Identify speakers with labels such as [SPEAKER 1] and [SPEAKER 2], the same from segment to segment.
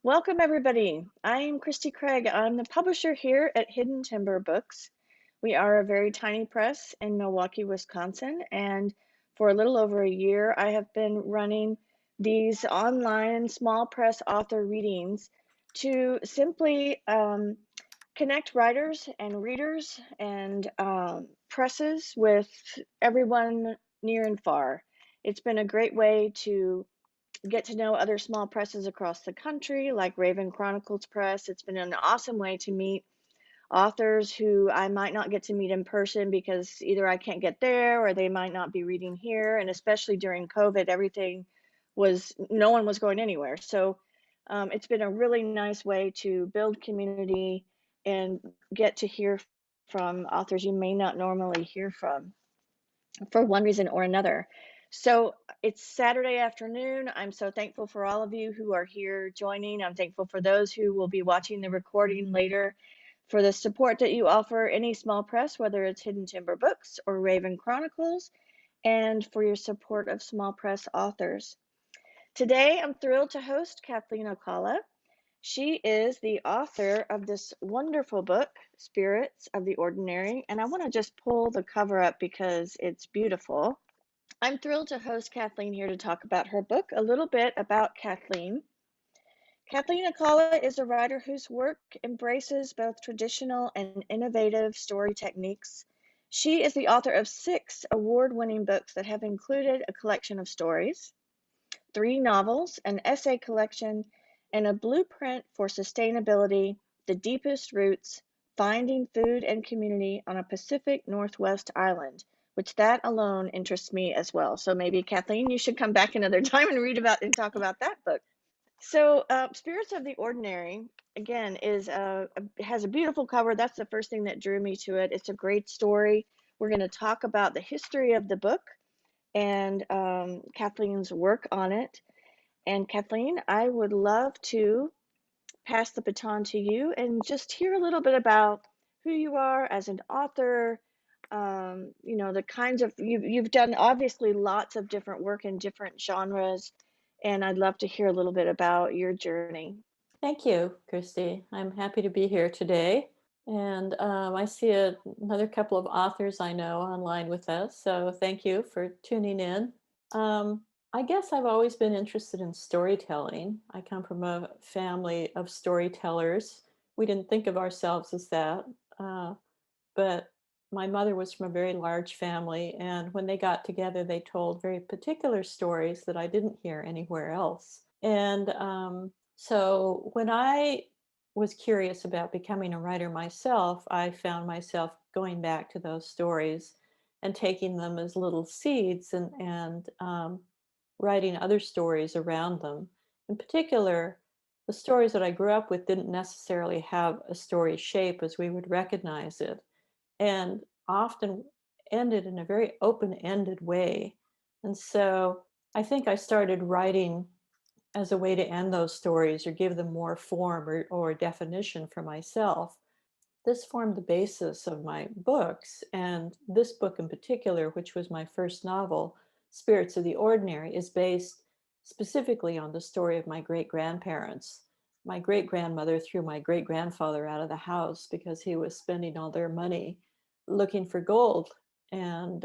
[SPEAKER 1] Welcome, everybody. I am Christy Craig. I'm the publisher here at Hidden Timber Books. We are a very tiny press in Milwaukee, Wisconsin, and for a little over a year, I have been running these online small press author readings to simply connect writers and readers and presses with everyone near and far. It's been a great way to get to know other small presses across the country, like Raven Chronicles Press. It's been an awesome way to meet authors who I might not get to meet in person because either I can't get there or they might not be reading here. And especially during COVID, no one was going anywhere. So it's been a really nice way to build community and get to hear from authors you may not normally hear from for one reason or another. So it's Saturday afternoon. I'm so thankful for all of you who are here joining. I'm thankful for those who will be watching the recording later, for the support that you offer any small press, whether it's Hidden Timber Books or Raven Chronicles, and for your support of small press authors. Today, I'm thrilled to host Kathleen Alcalá. She is the author of this wonderful book, Spirits of the Ordinary, and I want to just pull the cover up because it's beautiful. I'm thrilled to host Kathleen here to talk about her book. A little bit about Kathleen. Kathleen Alcalá is a writer whose work embraces both traditional and innovative story techniques. She is the author of 6 award-winning books that have included a collection of stories, 3 novels, an essay collection, and a blueprint for sustainability, the deepest roots, finding food and community on a Pacific Northwest island, which that alone interests me as well. So maybe Kathleen, you should come back another time and read about and talk about that book. So Spirits of the Ordinary, again, has a beautiful cover. That's the first thing that drew me to it. It's a great story. We're going to talk about the history of the book and Kathleen's work on it. And Kathleen, I would love to pass the baton to you and just hear a little bit about who you are as an author. The kinds of you've done obviously lots of different work in different genres, and I'd love to hear a little bit about your journey.
[SPEAKER 2] Thank you, Christy. I'm happy to be here today. And I see another couple of authors I know online with us. So thank you for tuning in. I guess I've always been interested in storytelling. I come from a family of storytellers. We didn't think of ourselves as that. But my mother was from a very large family. And when they got together, they told very particular stories that I didn't hear anywhere else. And so when I was curious about becoming a writer myself, I found myself going back to those stories and taking them as little seeds and writing other stories around them. In particular, the stories that I grew up with didn't necessarily have a story shape as we would recognize it, and often ended in a very open-ended way. And so I think I started writing as a way to end those stories or give them more form or definition for myself. This formed the basis of my books. And this book in particular, which was my first novel, Spirits of the Ordinary, is based specifically on the story of my great grandparents. My great grandmother threw my great grandfather out of the house because he was spending all their money looking for gold. And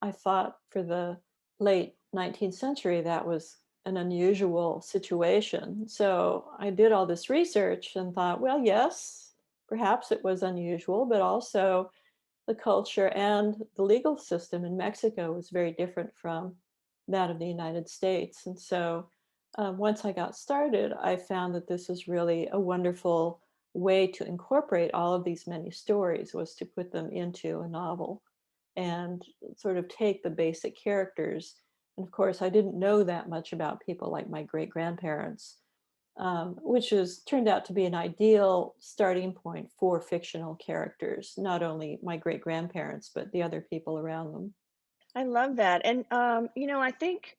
[SPEAKER 2] I thought for the late 19th century, that was an unusual situation. So I did all this research and thought, well, yes, perhaps it was unusual, but also the culture and the legal system in Mexico was very different from that of the United States. And so once I got started, I found that this is really a wonderful way to incorporate all of these many stories, was to put them into a novel and sort of take the basic characters. And of course, I didn't know that much about people like my great grandparents, which has turned out to be an ideal starting point for fictional characters, not only my great grandparents, but the other people around them.
[SPEAKER 1] I love that. And I think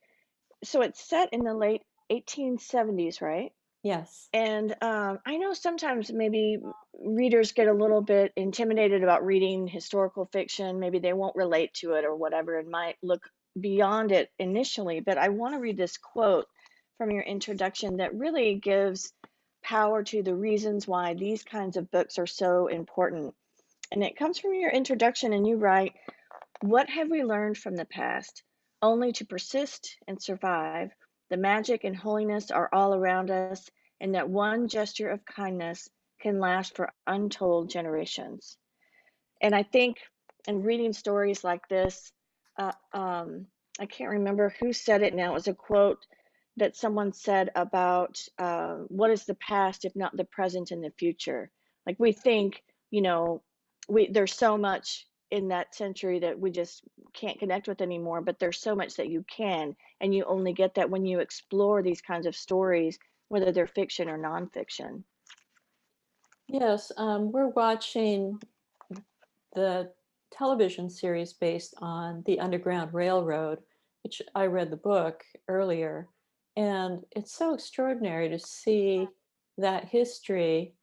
[SPEAKER 1] so it's set in the late 1870s, right?
[SPEAKER 2] Yes.
[SPEAKER 1] And I know sometimes maybe readers get a little bit intimidated about reading historical fiction. Maybe they won't relate to it or whatever, and might look beyond it initially. But I want to read this quote from your introduction that really gives power to the reasons why these kinds of books are so important. And it comes from your introduction, and you write, "What have we learned from the past? Only to persist and survive. The magic and holiness are all around us, and that one gesture of kindness can last for untold generations." And I think in reading stories like this, uh, um, I can't remember who said it now. It was a quote that someone said about what is the past if not the present and the future. Like we think, you know, there's so much in that century that we just can't connect with anymore, but there's so much that you can, and you only get that when you explore these kinds of stories, whether they're fiction or nonfiction.
[SPEAKER 2] Yes, we're watching the television series based on the Underground Railroad, which I read the book earlier. And it's so extraordinary to see that history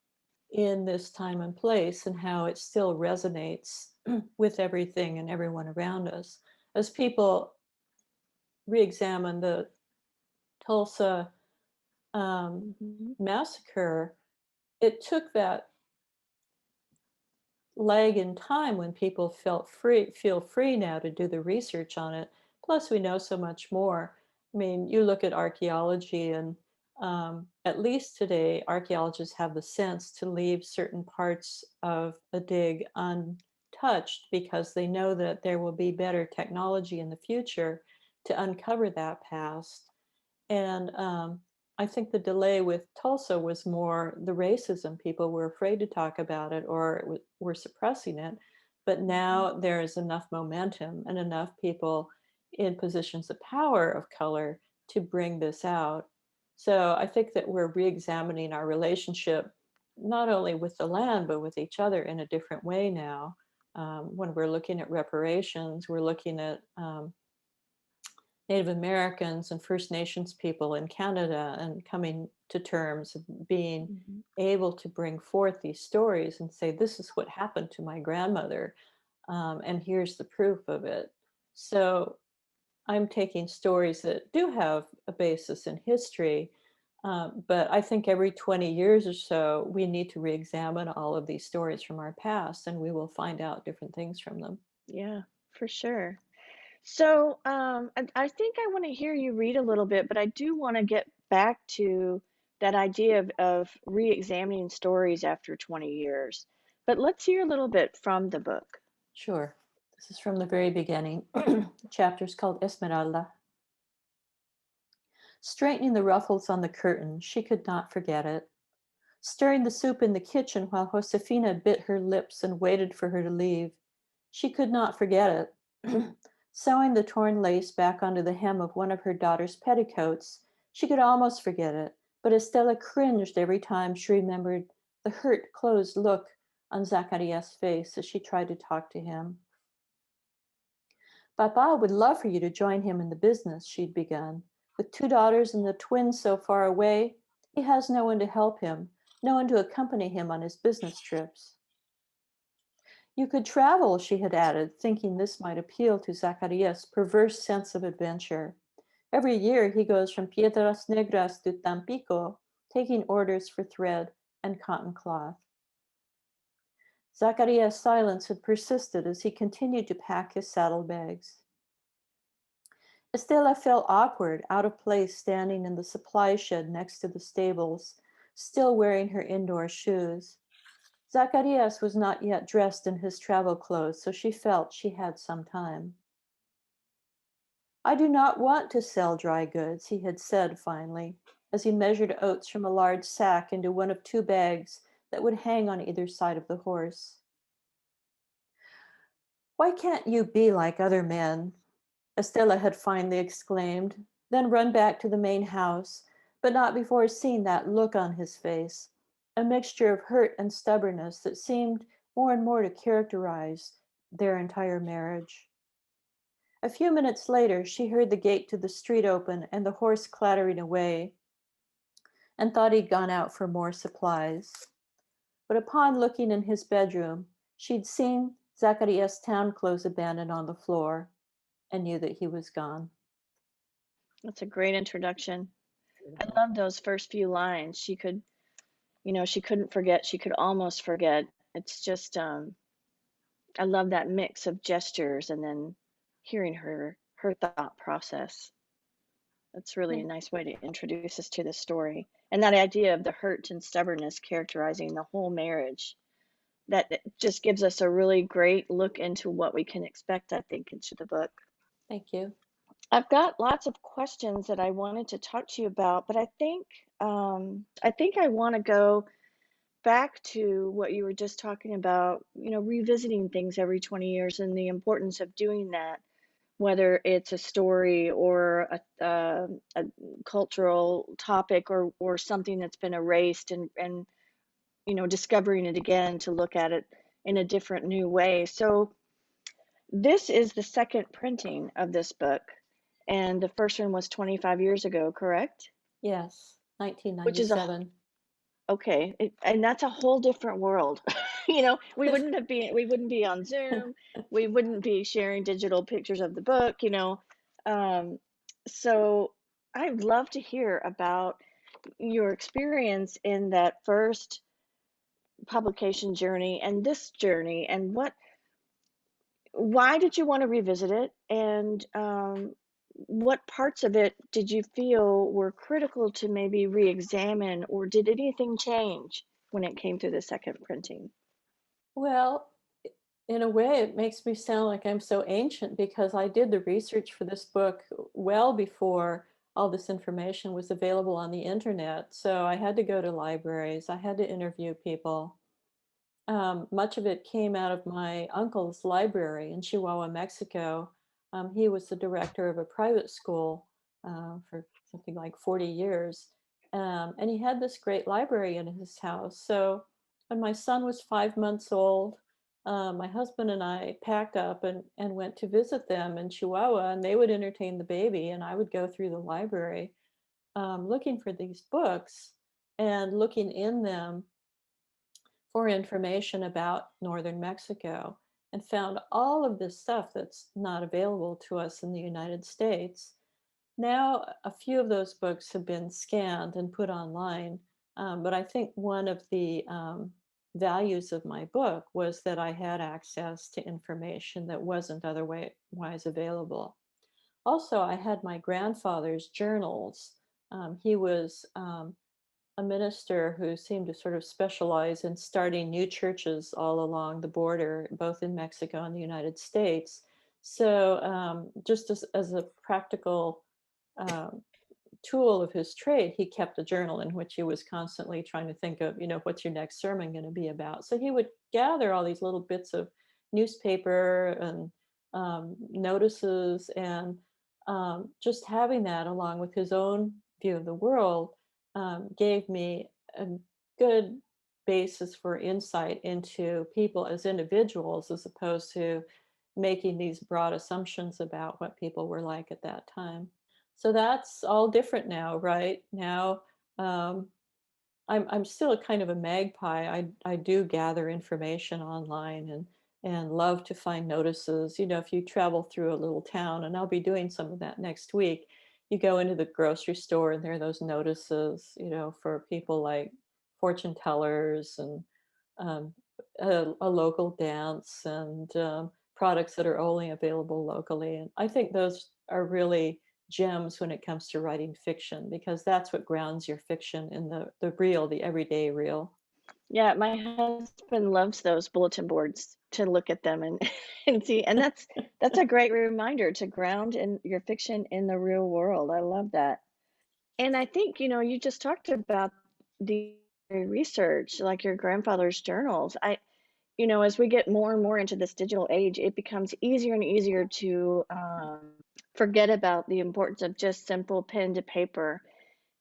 [SPEAKER 2] in this time and place and how it still resonates with everything and everyone around us. As people re examine the Tulsa um,
[SPEAKER 1] Hmm.
[SPEAKER 2] massacre, it took that lag in time when people feel free now to do the research on it. Plus, we know so much more. I mean, you look at archaeology, and at least today, archaeologists have the sense to leave certain parts of a dig untouched because they know that there will be better technology in the future to uncover that past. And I think the delay with Tulsa was more the racism. People were afraid to talk about it or were suppressing it. But
[SPEAKER 1] Hmm.
[SPEAKER 2] now there is enough momentum and enough people in positions of power of color to bring this out. So I think that we're re examining our relationship not only with the land, but with each other in a different way now. When we're looking at reparations, we're looking at Native Americans and First Nations people in Canada and coming to terms of being
[SPEAKER 1] Hmm.
[SPEAKER 2] able to bring forth these stories and say, this is what happened to my grandmother, and here's the proof of it. So I'm taking stories that do have a basis in history, but I think every 20 years or so, we need to re examine all of these stories from our past and we will find out different things from them.
[SPEAKER 1] Yeah, for sure. So, I think I want to hear you read a little bit, but I do want to get back to that idea of re-examining stories after 20 years. But let's hear a little bit from the book.
[SPEAKER 2] Sure. This is from the very beginning. The chapter is called Esmeralda. Straightening the ruffles on the curtain, she could not forget it. Stirring the soup in the kitchen while Josefina bit her lips and waited for her to leave, she could not forget it. Sewing the torn lace back onto the hem of one of her daughter's petticoats, she could almost forget it, but Estella cringed every time she remembered the hurt, closed look on Zacarias' face as she tried to talk to him. Papa would love for you to join him in the business, she'd begun. With two daughters and the twins so far away, he has no one to help him, no one to accompany him on his business trips. You could travel, she had added, thinking this might appeal to Zacarias' perverse sense of adventure. Every year he goes from Piedras Negras to Tampico, taking orders for thread and cotton cloth. Zacarias' silence had persisted as he continued to pack his saddlebags. Estella felt awkward, out of place, standing in the supply shed next to the stables, still wearing her indoor shoes. Zacarias was not yet dressed in his travel clothes, so she felt she had some time. I do not want to sell dry goods, he had said finally, as he measured oats from a large sack into one of two bags that would hang on either side of the horse. Why can't you be like other men? Estella had finally exclaimed, then run back to the main house, but not before seeing that look on his face, a mixture of hurt and stubbornness that seemed more and more to characterize their entire marriage. A few minutes later, she heard the gate to the street open and the horse clattering away, and thought he'd gone out for more supplies. But upon looking in his bedroom, she'd seen Zacarias' town clothes abandoned on the floor and knew that he was gone.
[SPEAKER 1] That's a great introduction. I love those first few lines. She could She couldn't forget, she could almost forget. It's just, I love that mix of gestures and then hearing her thought process. That's really
[SPEAKER 2] Yeah,
[SPEAKER 1] a nice way to introduce us to the story. And that idea of the hurt and stubbornness characterizing the whole marriage, that it just gives us a really great look into what we can expect, I think, into the book.
[SPEAKER 2] thank you.
[SPEAKER 1] I've got lots of questions that I wanted to talk to you about, but I think I want to go back to what you were just talking about, revisiting things every 20 years and the importance of doing that, whether it's a story or a cultural topic or something that's been erased and discovering it again to look at it in a different new way. So this is the second printing of this book, and the first one was 25 years ago, correct?
[SPEAKER 2] Yes,
[SPEAKER 1] Which is a
[SPEAKER 2] $1997.
[SPEAKER 1] Okay, and that's a whole different world. We wouldn't be on Zoom, we wouldn't be sharing digital pictures of the book, Um, so I'd love to hear about your experience in that first publication journey and this journey, and why did you want to revisit it, and what parts of it did you feel were critical to maybe re-examine, or did anything change when it came to the second printing?
[SPEAKER 2] Well, in a way, it makes me sound like I'm so ancient because I did the research for this book well before all this information was available on the internet. So I had to go to libraries, I had to interview people. Much of it came out of my uncle's library in Chihuahua, Mexico. He was the director of a private school for something like 40 years. And he had this great library in his house. So when my son was 5 months old, my husband and I packed up and went to visit them in Chihuahua, and they would entertain the baby, and I would go through the library looking for these books and looking in them for information about northern Mexico, and found all of this stuff that's not available to us in the United States. Now, a few of those books have been scanned and put online, but I think one of the values of my book was that I had access to information that wasn't otherwise available. Also, I had my grandfather's journals. He was a minister who seemed to sort of specialize in starting new churches all along the border, both in Mexico and the United States. So, just as a practical um, tool of his trade, he kept a journal in which he was constantly trying to think of, what's your next sermon going to be about? So he would gather all these little bits of newspaper and notices, and just having that along with his own view of the world gave me a good basis for insight into people as individuals as opposed to making these broad assumptions about what people were like at that time. So that's all different now, right? Now, um, I'm still a kind of a magpie. I do gather information online and love to find notices. If you travel through a little town, and I'll be doing some of that next week, you go into the grocery store and there are those notices, for people like fortune tellers and um, a local dance and products that are only available locally. And I think those are really gems when it comes to writing fiction because that's what grounds your fiction in the real, the everyday real.
[SPEAKER 1] Yeah, my husband loves those bulletin boards to look at them and and see, and that's a great reminder to ground in your fiction in the real world. I love that. And I think, you just talked about the research, like your grandfather's journals. As we get more and more into this digital age, it becomes easier and easier to forget about the importance of just simple pen to paper.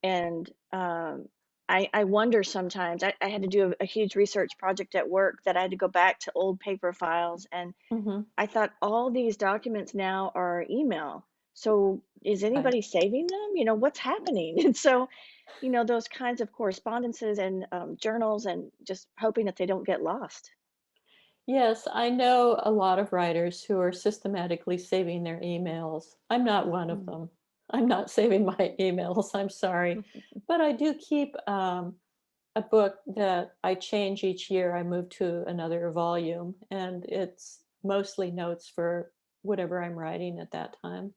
[SPEAKER 1] And I wonder sometimes, I had to do a huge research project at work that I had to go back to old paper files. And
[SPEAKER 2] Hmm.
[SPEAKER 1] I thought all these documents now are email. So is
[SPEAKER 2] Right.
[SPEAKER 1] anybody saving them? What's happening? And so, those kinds of correspondences and journals, and just hoping that they don't get lost.
[SPEAKER 2] Yes, I know a lot of writers who are systematically saving their emails. I'm not one of
[SPEAKER 1] Mm.
[SPEAKER 2] them. I'm not saving my emails. I'm sorry. But I do keep a book that I change each year. I move to another volume, and it's mostly notes for whatever I'm writing at that time.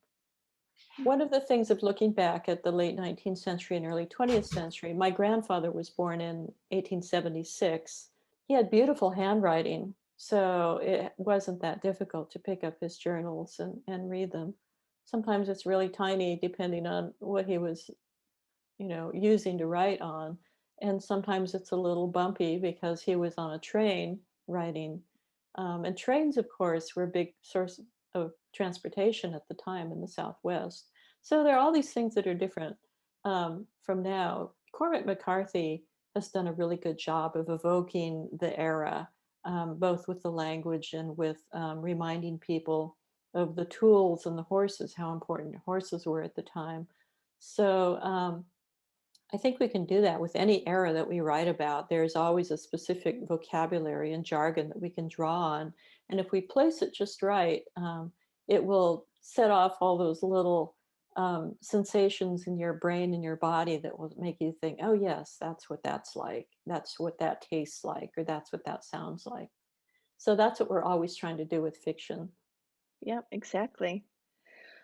[SPEAKER 2] One of the things of looking back at the late 19th century and early 20th century, my grandfather was born in 1876. He had beautiful handwriting, so it wasn't that difficult to pick up his journals and read them. Sometimes it's really tiny depending on what he was, using to write on. And sometimes it's a little bumpy because he was on a train writing. And trains, of course, were a big source of transportation at the time in the Southwest. So there are all these things that are different from now. Cormac McCarthy has done a really good job of evoking the era, both with the language and with reminding people of the tools and the horses, how important horses were at the time. So I think we can do that with any era that we write about. There's always a specific vocabulary and jargon that we can draw on. And if we place it just right, it will set off all those little sensations in your brain and your body that will make you think, oh, yes, that's what that's like. That's what that tastes like, or that's what that sounds like. So that's what we're always trying to do with fiction.
[SPEAKER 1] Yep, exactly.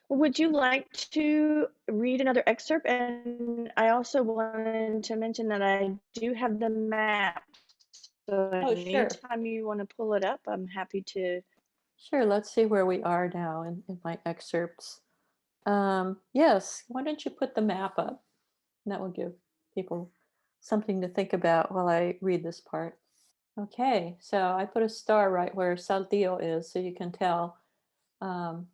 [SPEAKER 1] Would you like to read another excerpt? And I also wanted to mention that I do have the map. So
[SPEAKER 2] Oh, sure.
[SPEAKER 1] anytime you want to pull it up, I'm happy to.
[SPEAKER 2] Sure. Let's see where we are now in my excerpts. Yes, why don't you put the map up? And that will give people something to think about while I read this part. Okay, so I put a star right where Saltillo is, so you can tell um,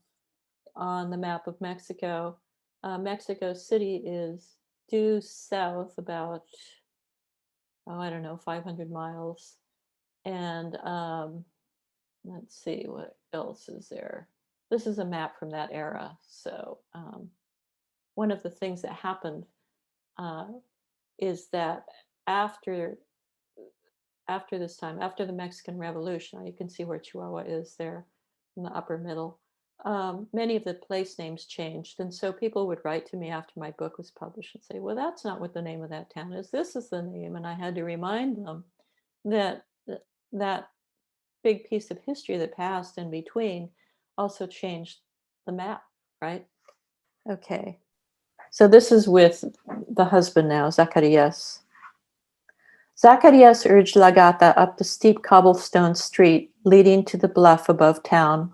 [SPEAKER 2] on the map of Mexico. Mexico City is due south about, oh, I don't know, 500 miles. And let's see what else is there. This is a map from that era. So one of the things that happened uh, is that after this time, after the Mexican Revolution, you can see where Chihuahua is there in the upper middle. Many of the place names changed, and so people would write to me after my book was published and say, "Well, that's not what the name of that town is. This is the name." And I had to remind them that that big piece of history that passed in between also changed the map, right? Okay. So this is with the husband now, Zacarias. Zacarias urged Lagata up the steep cobblestone street leading to the bluff above town.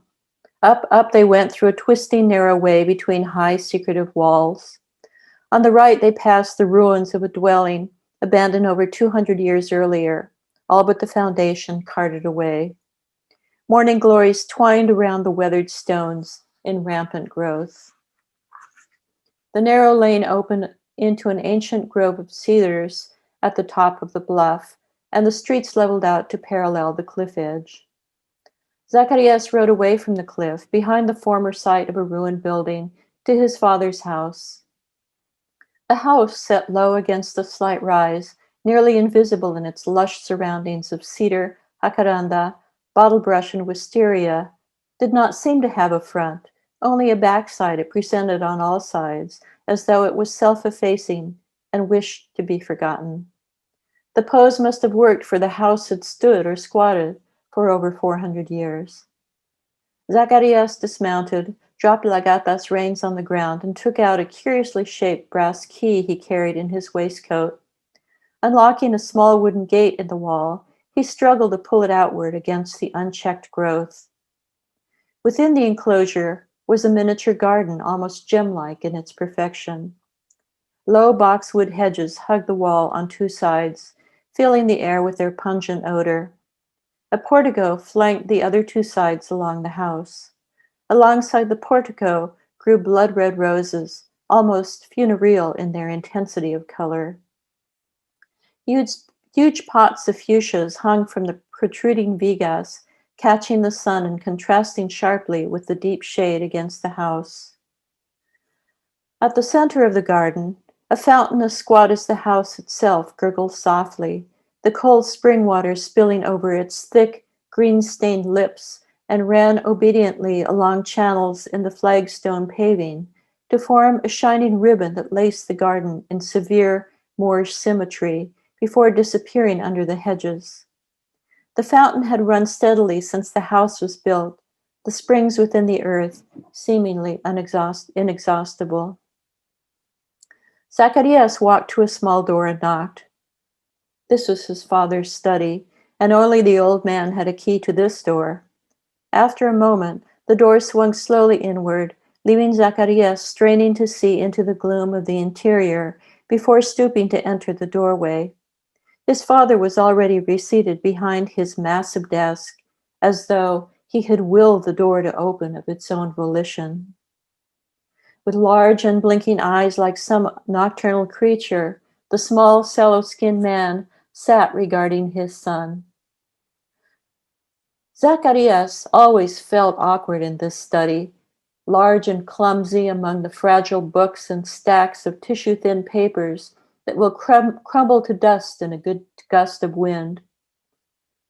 [SPEAKER 2] Up, up they went through a twisting narrow way between high secretive walls. On the right they passed the ruins of a dwelling abandoned over 200 years earlier, all but the foundation carted away. Morning glories twined around the weathered stones in rampant growth. The narrow lane opened into an ancient grove of cedars at the top of the bluff, and the streets leveled out to parallel the cliff edge. Zacarias rode away from the cliff, behind the former site of a ruined building, to his father's house. The house, set low against a slight rise, nearly invisible in its lush surroundings of cedar, jacaranda, bottlebrush, and wisteria, did not seem to have a front, only a backside it presented on all sides, as though it was self-effacing and wished to be forgotten. The pose must have worked, for the house had stood or squatted for over 400 years. Zacarias dismounted, dropped Lagata's reins on the ground, and took out a curiously shaped brass key he carried in his waistcoat. Unlocking a small wooden gate in the wall, he struggled to pull it outward against the unchecked growth. Within the enclosure was a miniature garden, almost gem-like in its perfection. Low boxwood hedges hugged the wall on two sides, filling the air with their pungent odor. A portico flanked the other two sides along the house. Alongside the portico grew blood-red roses, almost funereal in their intensity of color. Huge pots of fuchsias hung from the protruding vigas, catching the sun and contrasting sharply with the deep shade against the house. At the center of the garden, a fountain as squat as the house itself gurgled softly, the cold spring water spilling over its thick, green-stained lips, and ran obediently along channels in the flagstone paving to form a shining ribbon that laced the garden in severe Moorish symmetry, before disappearing under the hedges. The fountain had run steadily since the house was built, the springs within the earth seemingly inexhaustible. Zacharias walked to a small door and knocked. This was his father's study, and only the old man had a key to this door. After a moment, the door swung slowly inward, leaving Zacharias straining to see into the gloom of the interior before stooping to enter the doorway. His father was already reseated behind his massive desk, as though he had willed the door to open of its own volition. With large unblinking eyes like some nocturnal creature, the small sallow-skinned man sat regarding his son. Zacharias always felt awkward in this study, large and clumsy among the fragile books and stacks of tissue-thin papers that will crumble to dust in a good gust of wind.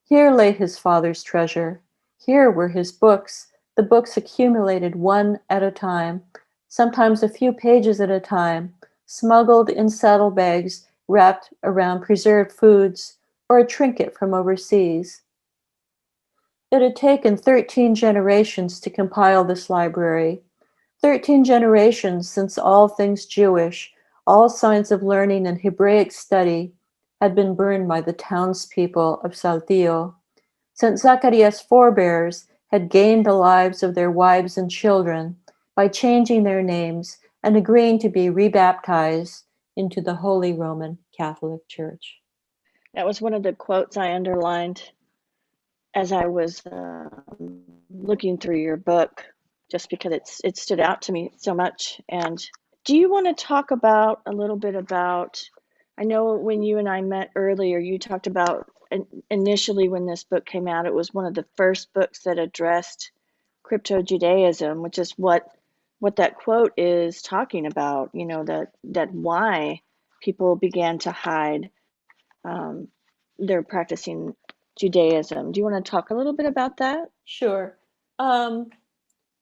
[SPEAKER 2] Here lay his father's treasure. Here were his books, the books accumulated one at a time, sometimes a few pages at a time, smuggled in saddlebags wrapped around preserved foods or a trinket from overseas. It had taken 13 generations to compile this library, 13 generations since all things Jewish, all signs of learning and Hebraic study had been burned by the townspeople of Saltillo, since Zacharias' forebears had gained the lives of their wives and children by changing their names and agreeing to be rebaptized into the Holy Roman Catholic Church.
[SPEAKER 1] That was one of the quotes I underlined as I was looking through your book, just because it stood out to me so much. And do you want to talk about a little bit about, I know when you and I met earlier, you talked about initially when this book came out, it was one of the first books that addressed crypto-Judaism, which is what that quote is talking about, you know, that why people began to hide um, their practicing Judaism. Do you want to talk a little bit about that?
[SPEAKER 2] Sure. Um,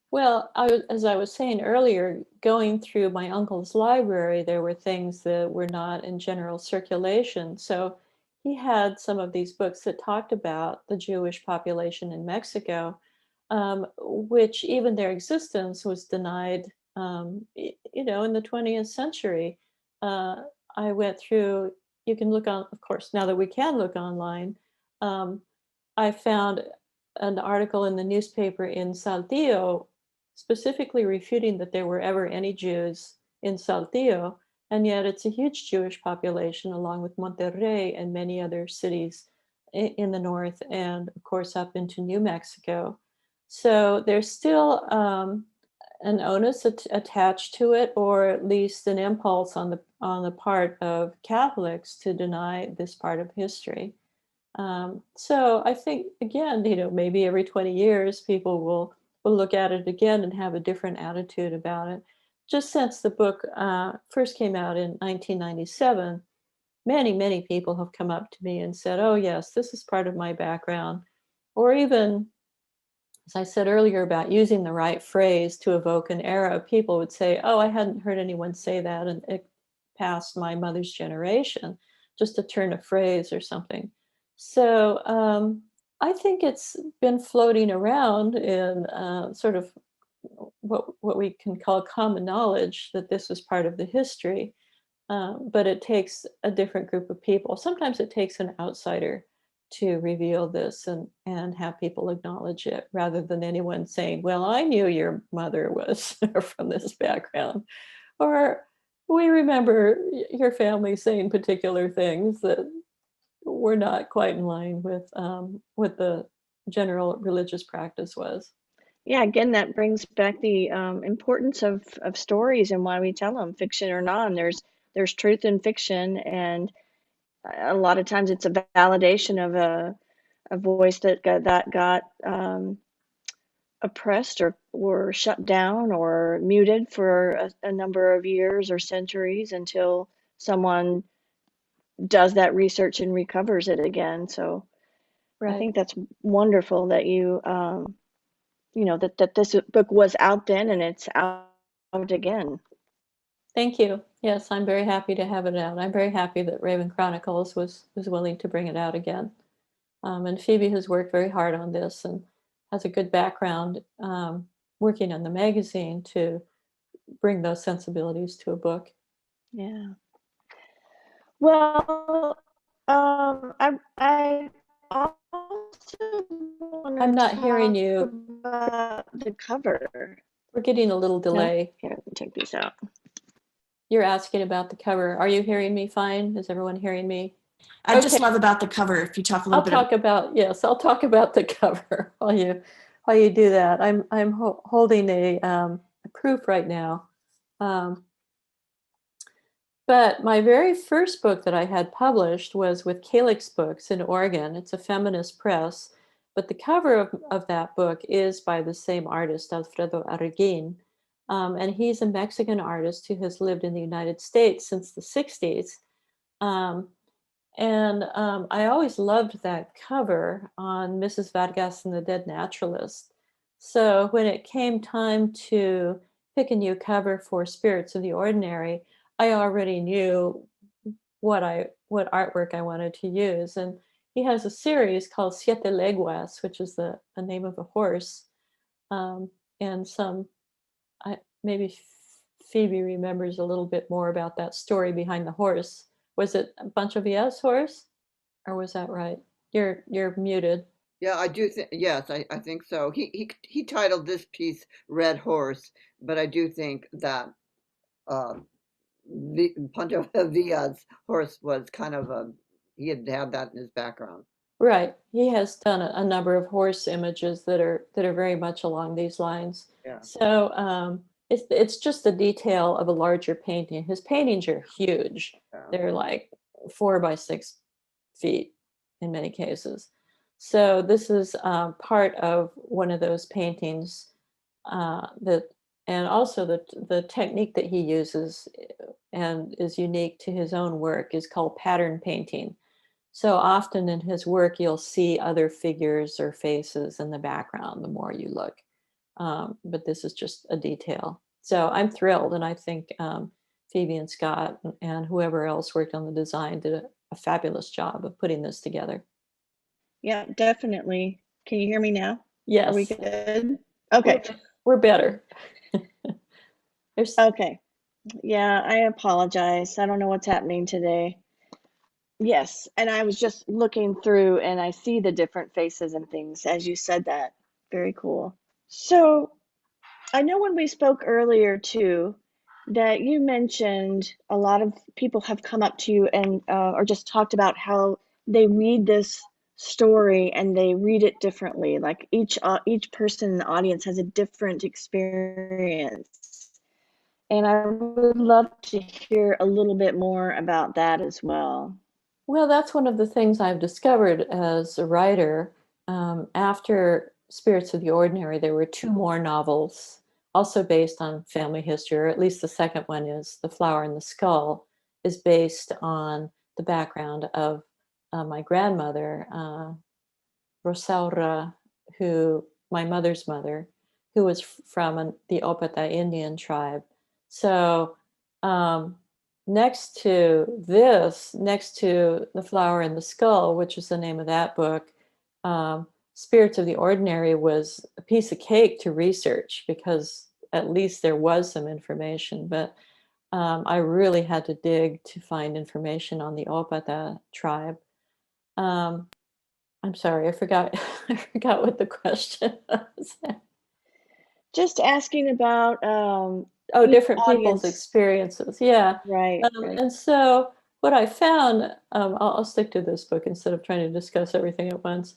[SPEAKER 2] Well, as I was saying earlier, going through my uncle's library, there were things that were not in general circulation. So he had some of these books that talked about the Jewish population in Mexico, which even their existence was denied, in the 20th century. Uh, I went through, you can look on, of course, now that we can look online, um, I found an article in the newspaper in Saltillo specifically refuting that there were ever any Jews in Saltillo, and yet it's a huge Jewish population, along with Monterrey and many other cities in the north, and of course up into New Mexico. So there's still an onus attached to it, or at least an impulse on the part of Catholics to deny this part of history. So I think again, maybe every 20 years people will look at it again and have a different attitude about it. Just since the book first came out in 1997, many people have come up to me and said, "Oh yes, this is part of my background," or even as I said earlier about using the right phrase to evoke an era, people would say, "Oh, I hadn't heard anyone say that, and it passed my mother's generation, just a turn of phrase or something." So I think it's been floating around in sort of what we can call common knowledge that this was part of the history, but it takes a different group of people. Sometimes it takes an outsider to reveal this and have people acknowledge it rather than anyone saying, "Well, I knew your mother was from this background," or "We remember your family saying particular things that were not quite in line with what the general religious practice was."
[SPEAKER 1] Yeah, again, that brings back the importance of stories and why we tell them, fiction or non. There's truth in fiction, and a lot of times it's a validation of a voice that got oppressed or shut down or muted for a number of years or centuries until someone does that research and recovers it again. So I
[SPEAKER 2] Right.
[SPEAKER 1] think that's wonderful that that this book was out then and it's out again.
[SPEAKER 2] Thank you. Yes, I'm very happy to have it out. I'm very happy that Raven Chronicles was willing to bring it out again. And Phoebe has worked very hard on this and has a good background working on the magazine to bring those sensibilities to a book.
[SPEAKER 1] Yeah. Well, I also
[SPEAKER 2] I'm
[SPEAKER 1] want to
[SPEAKER 2] not hearing
[SPEAKER 1] talk
[SPEAKER 2] you.
[SPEAKER 1] about the cover.
[SPEAKER 2] We're getting a little
[SPEAKER 1] No,
[SPEAKER 2] delay.
[SPEAKER 1] here, let me take these out.
[SPEAKER 2] You're asking about the cover. Are you hearing me fine? Is everyone hearing me?
[SPEAKER 1] I
[SPEAKER 2] Okay.
[SPEAKER 1] just love about the cover. If you talk a little
[SPEAKER 2] I'll
[SPEAKER 1] bit
[SPEAKER 2] talk about, yes, I'll talk about the cover while you do that. I'm holding a proof right now. Um, but my very first book that I had published was with Calyx Books in Oregon. It's a feminist press, but the cover of that book is by the same artist, Alfredo Arguin. And he's a Mexican artist who has lived in the United States since the 60s. Um, and I always loved that cover on Mrs. Vargas and the Dead Naturalist. So when it came time to pick a new cover for Spirits of the Ordinary, I already knew what artwork I wanted to use. And he has a series called Siete Leguas, which is the name of a horse. Um, and some maybe Phoebe remembers a little bit more about that story behind the horse. Was it a bunch of yes horse? Or was that right? You're muted.
[SPEAKER 3] Yeah, I do think, yes, I think so. He titled this piece Red Horse, but I do think that uh, Pancho Villa's horse was kind of he had that in his background.
[SPEAKER 2] Right. He has done a number of horse images that are very much along these lines.
[SPEAKER 3] Yeah.
[SPEAKER 2] So it's just the detail of a larger painting. His paintings are huge.
[SPEAKER 3] Yeah.
[SPEAKER 2] They're like 4 by 6 feet in many cases. So this is part of one of those paintings that, and also the technique that he uses and is unique to his own work is called pattern painting. So often in his work, you'll see other figures or faces in the background the more you look. But this is just a detail. So I'm thrilled. And I think Phoebe and Scott and whoever else worked on the design did a fabulous job of putting this together.
[SPEAKER 1] Yeah, definitely. Can you hear me now? Are we
[SPEAKER 2] Yes,
[SPEAKER 1] good?
[SPEAKER 2] we're,
[SPEAKER 1] Okay.
[SPEAKER 2] we're better. There's,
[SPEAKER 1] Okay. Yeah, I apologize. I don't know what's happening today. Yes, and I was just looking through and I see the different faces and things as you said that. Very cool. So, I know when we spoke earlier too, that you mentioned a lot of people have come up to you and or just talked about how they read this story and they read it differently. Like each person in the audience has a different experience. And I would love to hear a little bit more about that as well.
[SPEAKER 2] well, that's one of the things I've discovered as a writer. After Spirits of the Ordinary, there were 2 more novels, also based on family history, or at least the second one is The Flower and the Skull, is based on the background of my grandmother, Rosaura, who my mother's mother, who was from the Opata Indian tribe. So um, next to The Flower and the Skull, which is the name of that book, Spirits of the Ordinary was a piece of cake to research because at least there was some information. But I really had to dig to find information on the Opata tribe. Um, I'm sorry, I forgot I forgot what the question was.
[SPEAKER 1] Just asking about
[SPEAKER 2] Oh, different people's
[SPEAKER 1] audience.
[SPEAKER 2] experiences. Yeah.
[SPEAKER 1] Right, right.
[SPEAKER 2] And so what I found, I'll stick to this book instead of trying to discuss everything at once,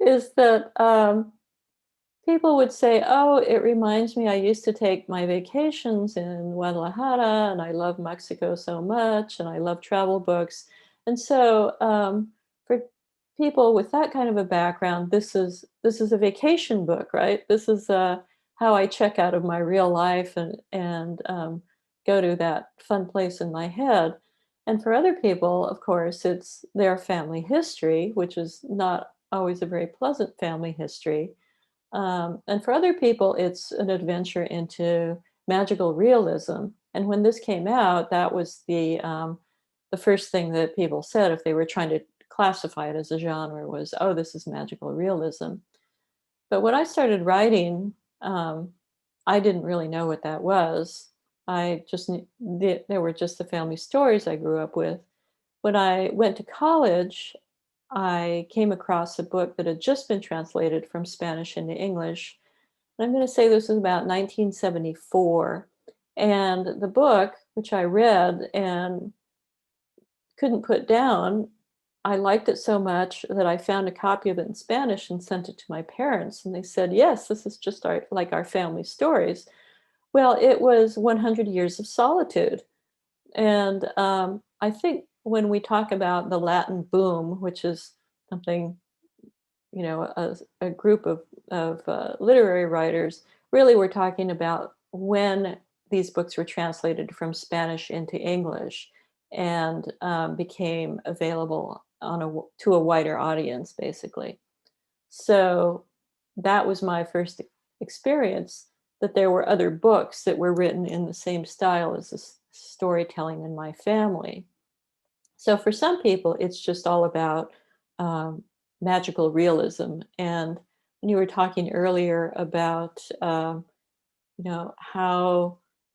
[SPEAKER 2] is that people would say, "Oh, it reminds me, I used to take my vacations in Guadalajara, and I love Mexico so much, and I love travel books." And so, for people with that kind of a background, this is a vacation book, right? This is how I check out of my real life and go to that fun place in my head. And for other people, of course, it's their family history, which is not always a very pleasant family history, and for other people, it's an adventure into magical realism. And when this came out, that was the first thing that people said if they were trying to classify it as a genre was, oh, this is magical realism. But when I started writing, I didn't really know what that was. I just knew there were just the family stories I grew up with. When I went to college, I came across a book that had just been translated from Spanish into English. And I'm going to say this was about 1974. And the book, which I read and couldn't put down, I liked it so much that I found a copy of it in Spanish and sent it to my parents. And they said, yes, this is just like our family stories. Well, it was 100 Years of Solitude. And I think when we talk about the Latin boom, which is something, a group of literary writers, really we're talking about when these books were translated from Spanish into English and became available to a wider audience, basically. So that was my first experience that there were other books that were written in the same style as the storytelling in my family. So for some people, it's just all about magical realism. And when you were talking earlier about, how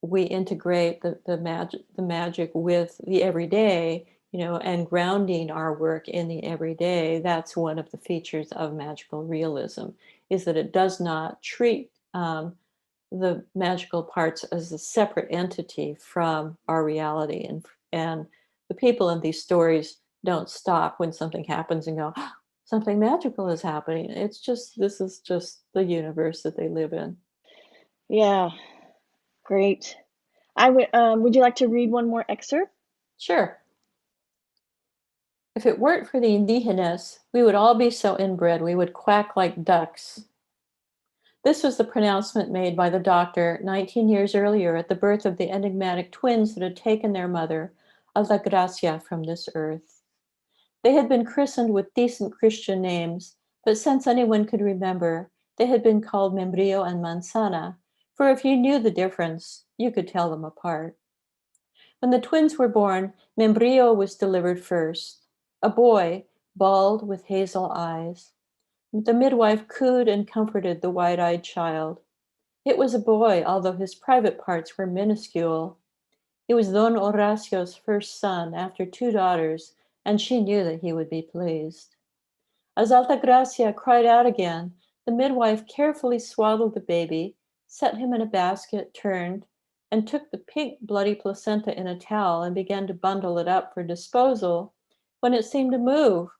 [SPEAKER 2] we integrate the magic with the everyday, and grounding our work in the everyday, that's one of the features of magical realism, is that it does not treat the magical parts as a separate entity from our reality. And the people in these stories don't stop when something happens and go, "Oh, something magical is happening." This is just the universe that they live in.
[SPEAKER 1] Yeah, great. Would you like to read one more excerpt?
[SPEAKER 2] Sure. If it weren't for the indígenas, we would all be so inbred we would quack like ducks. This was the pronouncement made by the doctor 19 years earlier at the birth of the enigmatic twins that had taken their mother, Altagracia, from this earth. They had been christened with decent Christian names, but since anyone could remember, they had been called Membrillo and Manzana, for if you knew the difference, you could tell them apart. When the twins were born, Membrillo was delivered first, a boy, bald with hazel eyes. The midwife cooed and comforted the wide-eyed child. It was a boy, although his private parts were minuscule. He was Don Horacio's first son after 2 daughters, and she knew that he would be pleased. As Altagracia cried out again, the midwife carefully swaddled the baby, set him in a basket, turned, and took the pink, bloody placenta in a towel and began to bundle it up for disposal, when it seemed to move.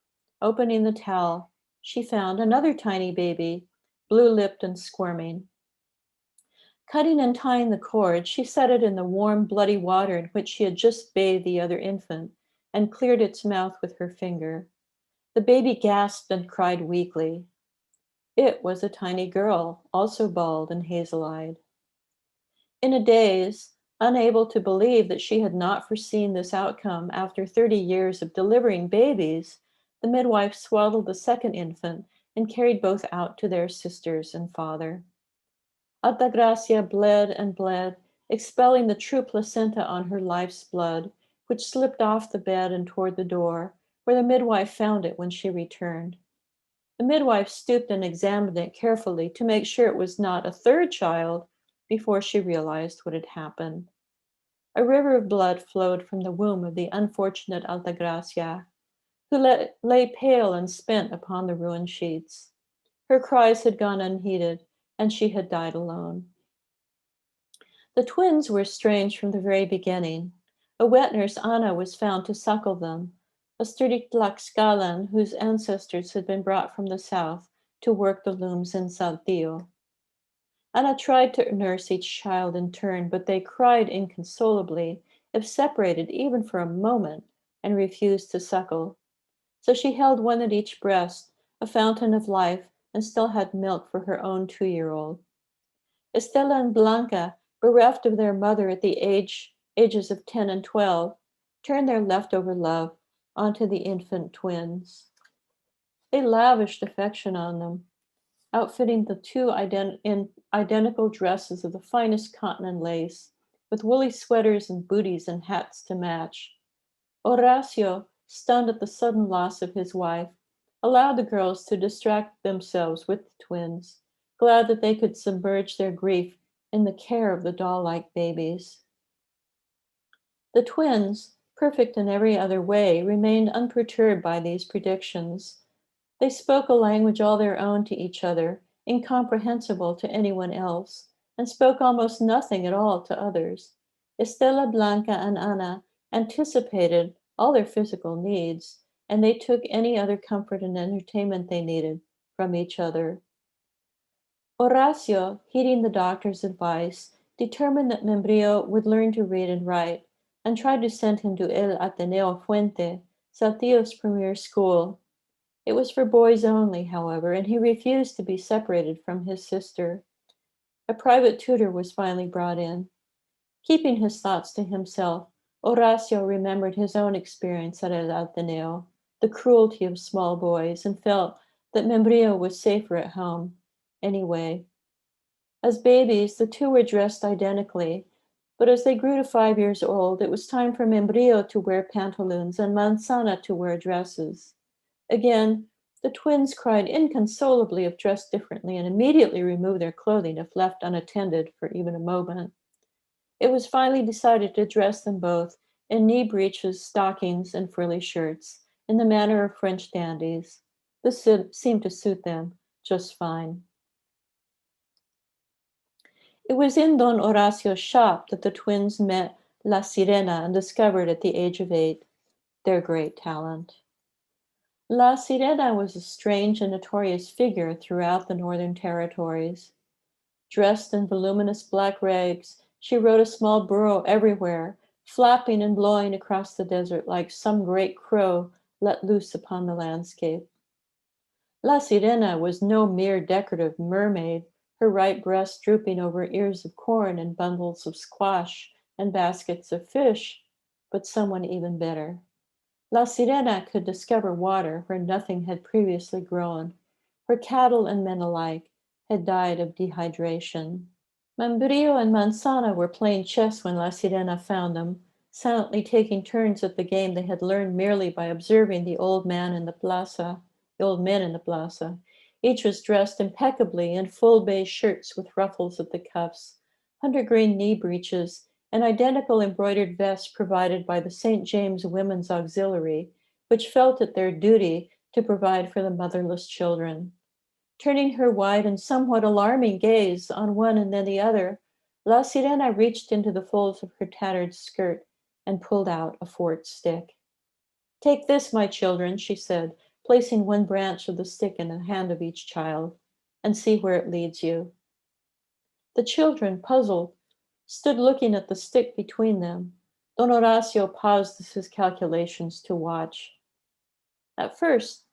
[SPEAKER 2] Opening the towel, she found another tiny baby, blue-lipped and squirming. Cutting and tying the cord, she set it in the warm, bloody water in which she had just bathed the other infant, and cleared its mouth with her finger. The baby gasped and cried weakly. It was a tiny girl, also bald and hazel-eyed. In a daze, unable to believe that she had not foreseen this outcome after 30 years of delivering babies, the midwife swaddled the second infant and carried both out to their sisters and father. Altagracia bled and bled, expelling the true placenta on her life's blood, which slipped off the bed and toward the door, where the midwife found it when she returned. The midwife stooped and examined it carefully to make sure it was not a third child before she realized what had happened. A river of blood flowed from the womb of the unfortunate Altagracia, who lay pale and spent upon the ruined sheets. Her cries had gone unheeded, and she had died alone. The twins were estranged from the very beginning. A wet nurse, Ana, was found to suckle them, a sturdy Tlaxcalan whose ancestors had been brought from the south to work the looms in Saltillo. Ana tried to nurse each child in turn, but they cried inconsolably, if separated even for a moment, and refused to suckle. So she held one at each breast, a fountain of life, and still had milk for her own 2-year-old. Estela and Blanca, bereft of their mother at the ages of 10 and 12, turned their leftover love onto the infant twins. They lavished affection on them, outfitting the two in identical dresses of the finest cotton and lace, with woolly sweaters and booties and hats to match. Horacio, stunned at the sudden loss of his wife, allowed the girls to distract themselves with the twins, glad that they could submerge their grief in the care of the doll-like babies. The twins, perfect in every other way, remained unperturbed by these predictions. They spoke a language all their own to each other, incomprehensible to anyone else, and spoke almost nothing at all to others. Estela, Blanca, and Ana anticipated all their physical needs, and they took any other comfort and entertainment they needed from each other. Horacio, heeding the doctor's advice, determined that Membrillo would learn to read and write, and tried to send him to El Ateneo Fuente, Saltillo's premier school. It was for boys only, however, and he refused to be separated from his sister. A private tutor was finally brought in. Keeping his thoughts to himself, Horacio remembered his own experience at El Ateneo, the cruelty of small boys, and felt that Membrillo was safer at home. Anyway, as babies, the two were dressed identically, but as they grew to 5 years old, it was time for Membrillo to wear pantaloons and Manzana to wear dresses. Again, the twins cried inconsolably if dressed differently and immediately removed their clothing if left unattended for even a moment. It was finally decided to dress them both in knee breeches, stockings, and frilly shirts, in the manner of French dandies. This seemed to suit them just fine. It was in Don Horacio's shop that the twins met La Sirena and discovered at the age of 8 their great talent. La Sirena was a strange and notorious figure throughout the northern territories. Dressed in voluminous black rags, she rode a small burro everywhere, flapping and blowing across the desert like some great crow let loose upon the landscape. La Sirena was no mere decorative mermaid, her right breast drooping over ears of corn and bundles of squash and baskets of fish, but someone even better. La Sirena could discover water where nothing had previously grown. Her cattle and men alike had died of dehydration. Membrillo and Manzana were playing chess when La Sirena found them, silently taking turns at the game they had learned merely by observing the old men in the plaza. Each was dressed impeccably in full beige shirts with ruffles at the cuffs, hunter green knee breeches, and identical embroidered vests provided by the St. James Women's Auxiliary, which felt it their duty to provide for the motherless children. Turning her wide and somewhat alarming gaze on one and then the other, La Sirena reached into the folds of her tattered skirt and pulled out a forked stick. "Take this, my children," she said, placing one branch of the stick in the hand of each child, "and see where it leads you." The children, puzzled, stood looking at the stick between them. Don Horacio paused his calculations to watch. At first,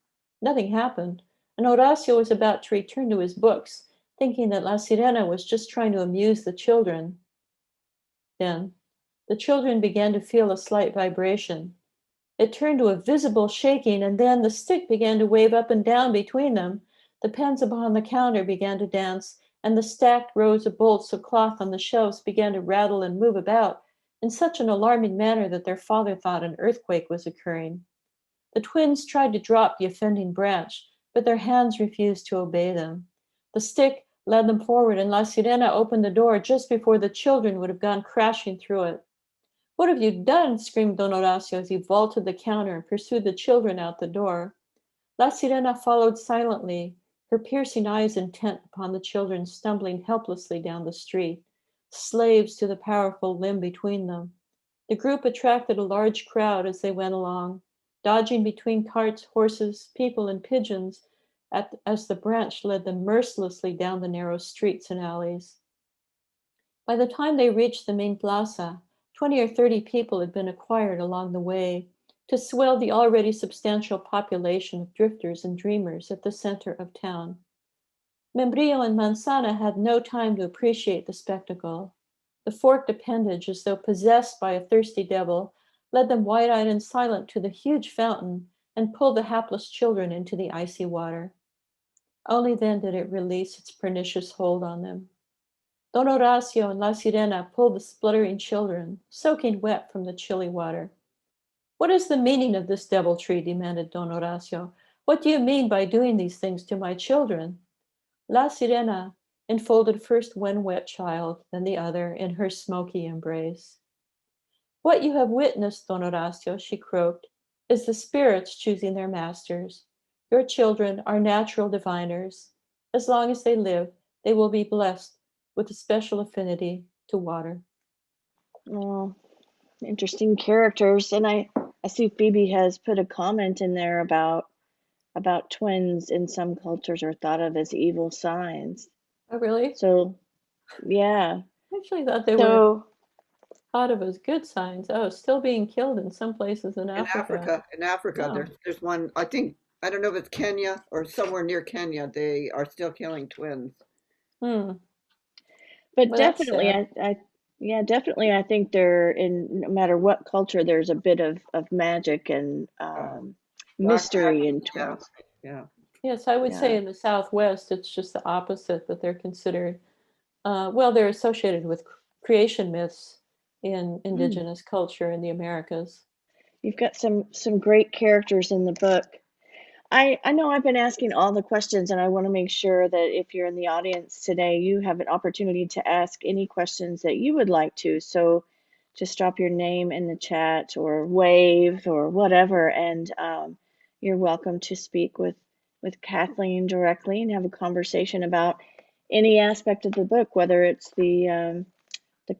[SPEAKER 2] nothing happened, and Horacio was about to return to his books, thinking that La Sirena was just trying to amuse the children. Then, the children began to feel a slight vibration. It turned to a visible shaking, and then the stick began to wave up and down between them. The pens upon the counter began to dance, and the stacked rows of bolts of cloth on the shelves began to rattle and move about in such an alarming manner that their father thought an earthquake was occurring. The twins tried to drop the offending branch, but their hands refused to obey them. The stick led them forward, and La Sirena opened the door just before the children would have gone crashing through it. "What have you done?" screamed Don Horacio as he vaulted the counter and pursued the children out the door. La Sirena followed silently, her piercing eyes intent upon the children stumbling helplessly down the street, slaves to the powerful limb between them. The group attracted a large crowd as they went along, dodging between carts, horses, people, and pigeons as the branch led them mercilessly down the narrow streets and alleys. By the time they reached the main plaza, 20 or 30 people had been acquired along the way to swell the already substantial population of drifters and dreamers at the center of town. Membrillo and Manzana had no time to appreciate the spectacle. The forked appendage, as though possessed by a thirsty devil, led them wide-eyed and silent to the huge fountain and pulled the hapless children into the icy water. Only then did it release its pernicious hold on them. Don Horacio and La Sirena pulled the spluttering children, soaking wet from the chilly water. What is the meaning of this deviltry? Demanded Don Horacio. What do you mean by doing these things to my children? La Sirena enfolded first one wet child, then the other, in her smoky embrace. What you have witnessed, Don Horacio, she croaked, is the spirits choosing their masters. Your children are natural diviners. As long as they live, they will be blessed with a special affinity to water.
[SPEAKER 1] Oh, interesting characters. And I see Phoebe has put a comment in there about twins in some cultures are thought of as evil signs.
[SPEAKER 2] Oh, really?
[SPEAKER 1] So, yeah.
[SPEAKER 2] I actually thought they were
[SPEAKER 1] So,
[SPEAKER 2] thought of as good signs. Oh, still being killed in some places in Africa.
[SPEAKER 3] In Africa,
[SPEAKER 2] Oh,
[SPEAKER 3] there's one. I think I don't know if it's Kenya or somewhere near Kenya. They are still killing twins.
[SPEAKER 2] hmm.
[SPEAKER 1] but
[SPEAKER 2] Well, that's
[SPEAKER 1] definitely,
[SPEAKER 2] sad.
[SPEAKER 1] yeah, definitely, I think there, in no matter what culture, there's a bit of magic and
[SPEAKER 3] Oh, black
[SPEAKER 1] mystery
[SPEAKER 3] magic.
[SPEAKER 1] in
[SPEAKER 3] Yeah,
[SPEAKER 1] twins.
[SPEAKER 3] yeah.
[SPEAKER 2] Yes, I would say
[SPEAKER 1] Yeah.
[SPEAKER 2] in the Southwest, it's just the opposite, that they're considered, well, they're associated with creation myths in
[SPEAKER 1] Mm.
[SPEAKER 2] indigenous culture in the Americas.
[SPEAKER 1] You've got some great characters in the book. I know I've been asking all the questions, and I want to make sure that if you're in the audience today, you have an opportunity to ask any questions that you would like to. So just drop your name in the chat or wave or whatever, and you're welcome to speak with Kathleen directly and have a conversation about any aspect of the book, whether it's the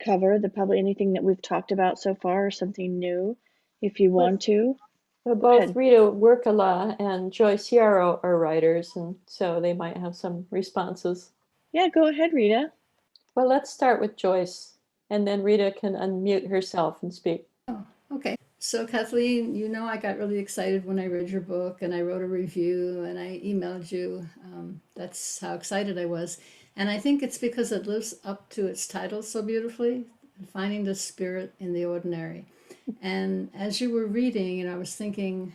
[SPEAKER 1] cover, the public, anything that we've talked about so far, or something new. If you
[SPEAKER 2] But
[SPEAKER 1] want to, go
[SPEAKER 2] both
[SPEAKER 1] ahead.
[SPEAKER 2] Rita Workala and Joyce Yarrow are writers, and so they might have some responses.
[SPEAKER 1] Yeah, go ahead, Rita.
[SPEAKER 2] Well, let's start with Joyce, and then Rita can unmute herself and speak.
[SPEAKER 4] Oh, okay. So Kathleen, I got really excited when I read your book and I wrote a review and I emailed you. That's how excited I was. And I think it's because it lives up to its title so beautifully, Finding the Spirit in the Ordinary. And as you were reading, I was thinking,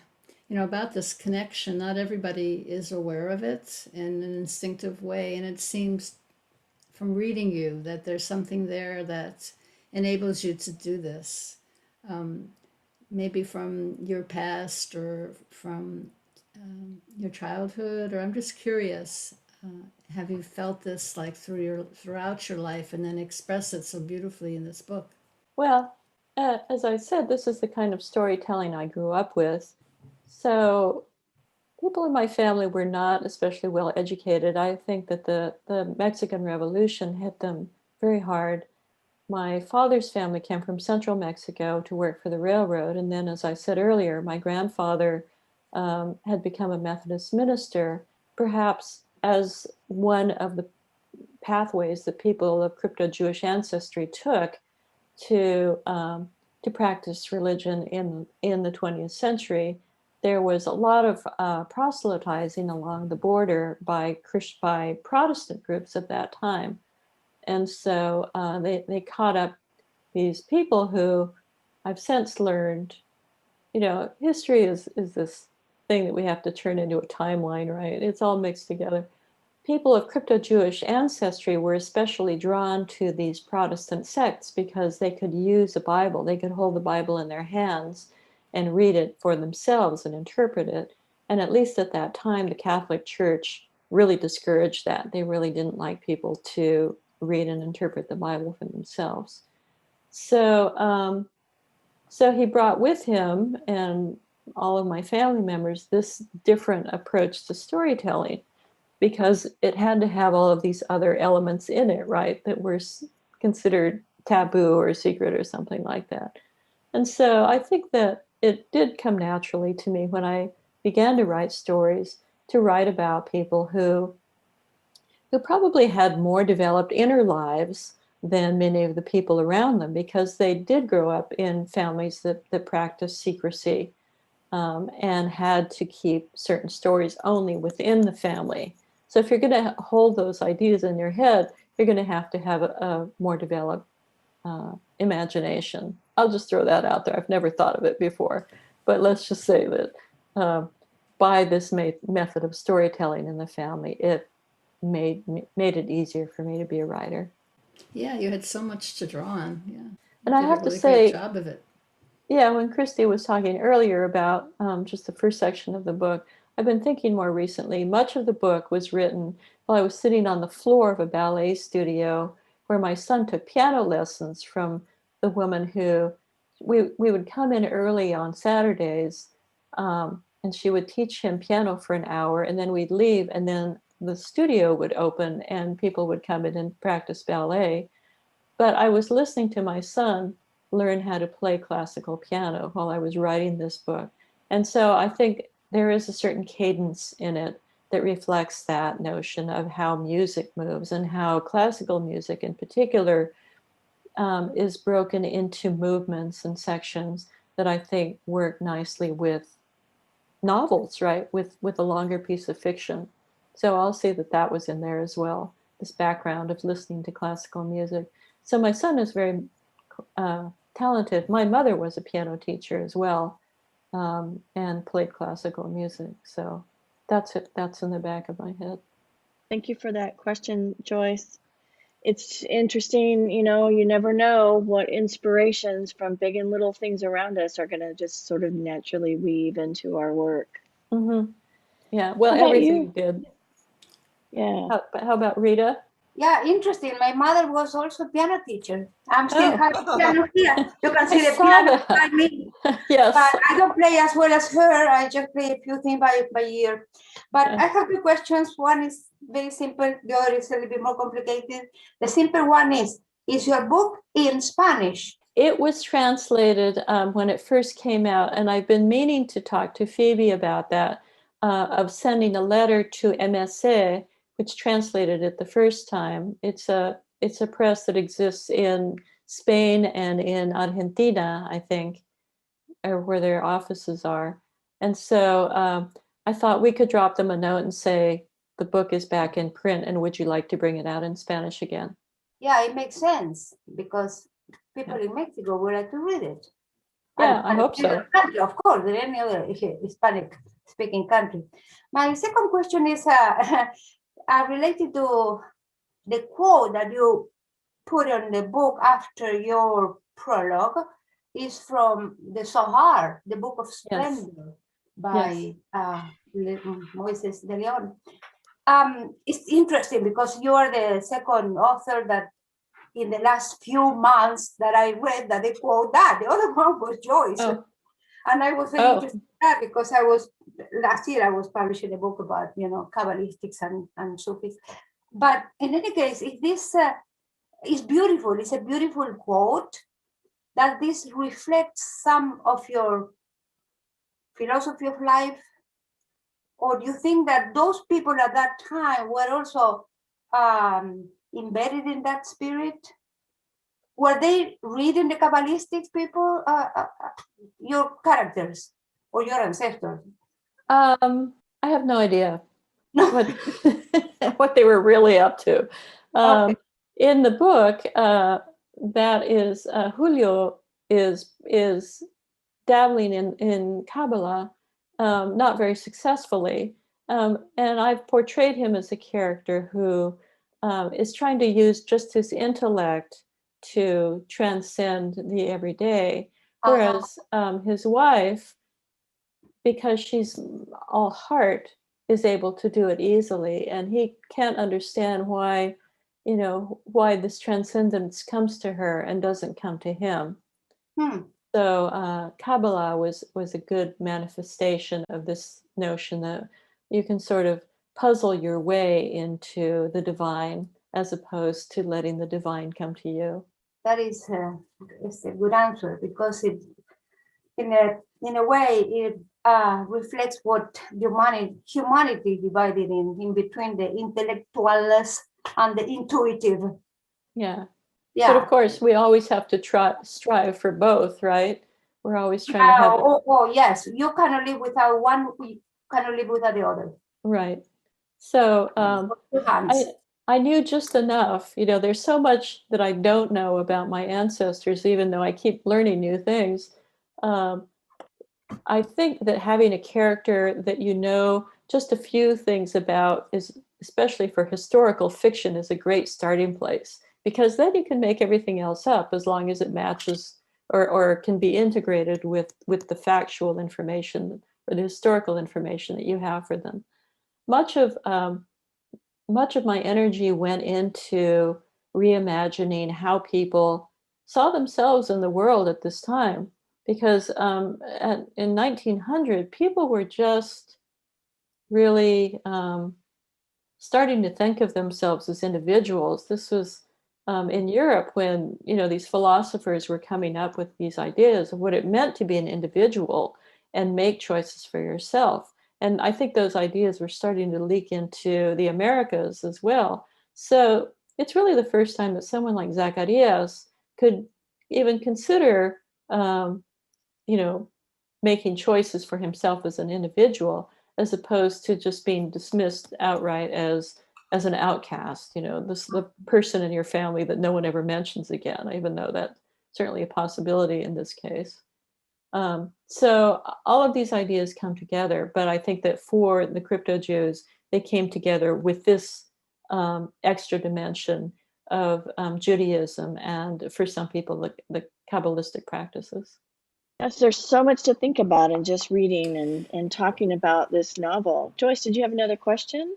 [SPEAKER 4] about this connection. Not everybody is aware of it in an instinctive way. And it seems from reading you that there's something there that enables you to do this. Maybe from your past or from your childhood, or I'm just curious. Have you felt this like throughout your life, and then express it so beautifully in this book?
[SPEAKER 2] Well, as I said, this is the kind of storytelling I grew up with. So people in my family were not especially well educated. I think that the Mexican Revolution hit them very hard. My father's family came from central Mexico to work for the railroad. And then, as I said earlier, my grandfather had become a Methodist minister, perhaps as one of the pathways that people of crypto-Jewish ancestry took to practice religion in the 20th century. There was a lot of proselytizing along the border by Protestant groups at that time, and so they caught up these people who I've since learned, history is this thing that we have to turn into a timeline, right? It's all mixed together. People of crypto-Jewish ancestry were especially drawn to these Protestant sects because they could use a Bible. They could hold the Bible in their hands and read it for themselves and interpret it. And at least at that time, the Catholic Church really discouraged that. They really didn't like people to read and interpret the Bible for themselves. So he brought with him and all of my family members this different approach to storytelling, because it had to have all of these other elements in it, right, that were considered taboo or secret or something like that. And so I think that it did come naturally to me when I began to write stories, to write about people who probably had more developed inner lives than many of the people around them, because they did grow up in families that practiced secrecy, and had to keep certain stories only within the family. So if you're going to hold those ideas in your head, you're going to have a more developed imagination. I'll just throw that out there. I've never thought of it before, but let's just say that by this method of storytelling in the family, it made it easier for me to be a writer.
[SPEAKER 4] Yeah, you had so much to draw on. Yeah,
[SPEAKER 2] And
[SPEAKER 4] you
[SPEAKER 2] I
[SPEAKER 4] did a
[SPEAKER 2] have to
[SPEAKER 4] really great
[SPEAKER 2] say,
[SPEAKER 4] job of it.
[SPEAKER 2] yeah, when Christy was talking earlier about just the first section of the book, I've been thinking more recently. Much of the book was written while I was sitting on the floor of a ballet studio where my son took piano lessons from the woman who we would come in early on Saturdays, and she would teach him piano for an hour, and then we'd leave, and then the studio would open and people would come in and practice ballet. But I was listening to my son learn how to play classical piano while I was writing this book. And so I think there is a certain cadence in it that reflects that notion of how music moves and how classical music in particular is broken into movements and sections that I think work nicely with novels, right? With a longer piece of fiction. So I'll say that that was in there as well, this background of listening to classical music. So my son is very talented. My mother was a piano teacher as well, and played classical music. So that's it. That's in the back of my head.
[SPEAKER 1] Thank you for that question, Joyce. It's interesting, you never know what inspirations from big and little things around us are going to just sort of naturally weave into our work.
[SPEAKER 2] Mm-hmm. Yeah. Well,
[SPEAKER 1] How about
[SPEAKER 2] everything
[SPEAKER 1] you?
[SPEAKER 2] did.
[SPEAKER 1] Yeah.
[SPEAKER 2] How about Rita?
[SPEAKER 5] Yeah, interesting. My mother was also a piano teacher. I'm still
[SPEAKER 2] Oh,
[SPEAKER 5] having piano here. You can
[SPEAKER 2] I
[SPEAKER 5] see the
[SPEAKER 2] saw
[SPEAKER 5] piano
[SPEAKER 2] that.
[SPEAKER 5] by me.
[SPEAKER 2] Yes.
[SPEAKER 5] But I don't play as well as her. I just play a few things by ear. But I have two questions. One is very simple. The other is a little bit more complicated. The simple one is your book in Spanish?
[SPEAKER 2] It was translated when it first came out, and I've been meaning to talk to Phoebe about that, of sending a letter to MSA, which translated it the first time. It's a press that exists in Spain and in Argentina, I think, or where their offices are. And so I thought we could drop them a note and say, the book is back in print, and would you like to bring it out in Spanish again?
[SPEAKER 5] Yeah, it makes sense because people in Mexico would like to read it.
[SPEAKER 2] Yeah, I hope
[SPEAKER 5] any
[SPEAKER 2] so.
[SPEAKER 5] other country, of course, in any other Hispanic speaking country. My second question is related to the quote that you put on the book after your prologue is from the Zohar, the Book of
[SPEAKER 2] Yes.
[SPEAKER 5] Splendor
[SPEAKER 2] Yes.
[SPEAKER 5] by Moises de Leon. It's interesting because you are the second author that in the last few months that I read that they quote that. The other one was Joyce.
[SPEAKER 2] Oh.
[SPEAKER 5] And I was very interested in that because last year I was publishing a book about, Kabbalistics and Sufis. But in any case, this is beautiful. It's a beautiful quote that this reflects some of your philosophy of life. Or do you think that those people at that time were also embedded in that spirit? Were they reading the Kabbalistic people, your characters or your ancestors?
[SPEAKER 2] I have no idea
[SPEAKER 5] No.
[SPEAKER 2] what they were really up to.
[SPEAKER 5] Okay.
[SPEAKER 2] In the book, that is Julio is dabbling in Kabbalah, not very successfully, and I've portrayed him as a character who is trying to use just his intellect to transcend the everyday, whereas his wife, because she's all heart, is able to do it easily, and he can't understand why why this transcendence comes to her and doesn't come to him. So Kabbalah was a good manifestation of this notion that you can sort of puzzle your way into the divine as opposed to letting the divine come to you.
[SPEAKER 5] That is a good answer because it, in a way, it reflects what humanity divided in between the intellectuals and the intuitive.
[SPEAKER 2] Yeah.
[SPEAKER 5] Yeah.
[SPEAKER 2] But of course, we always have to strive for both, right? We're always trying to have.
[SPEAKER 5] Yes, you cannot live without one. You cannot live without the other.
[SPEAKER 2] Right. So I knew just enough. There's so much that I don't know about my ancestors, even though I keep learning new things. I think that having a character that just a few things about is, especially for historical fiction, is a great starting place. because then you can make everything else up as long as it matches or can be integrated with the factual information or the historical information that you have for them. Much of my energy went into reimagining how people saw themselves in the world at this time, because in 1900 people were just really starting to think of themselves as individuals. This was in Europe when, you know, these philosophers were coming up with these ideas of what it meant to be an individual and make choices for yourself. And I think those ideas were starting to leak into the Americas as well. So it's really the first time that someone like Zacharias could even consider, you know, making choices for himself as an individual, as opposed to just being dismissed outright as an outcast, you know, the person in your family that no one ever mentions again, even though that's certainly a possibility in this case. So all of these ideas come together, but I think that for the crypto Jews, they came together with this extra dimension of Judaism, and for some people, the Kabbalistic practices.
[SPEAKER 1] Yes, there's so much to think about in just reading and talking about this novel. Joyce, did you have another question?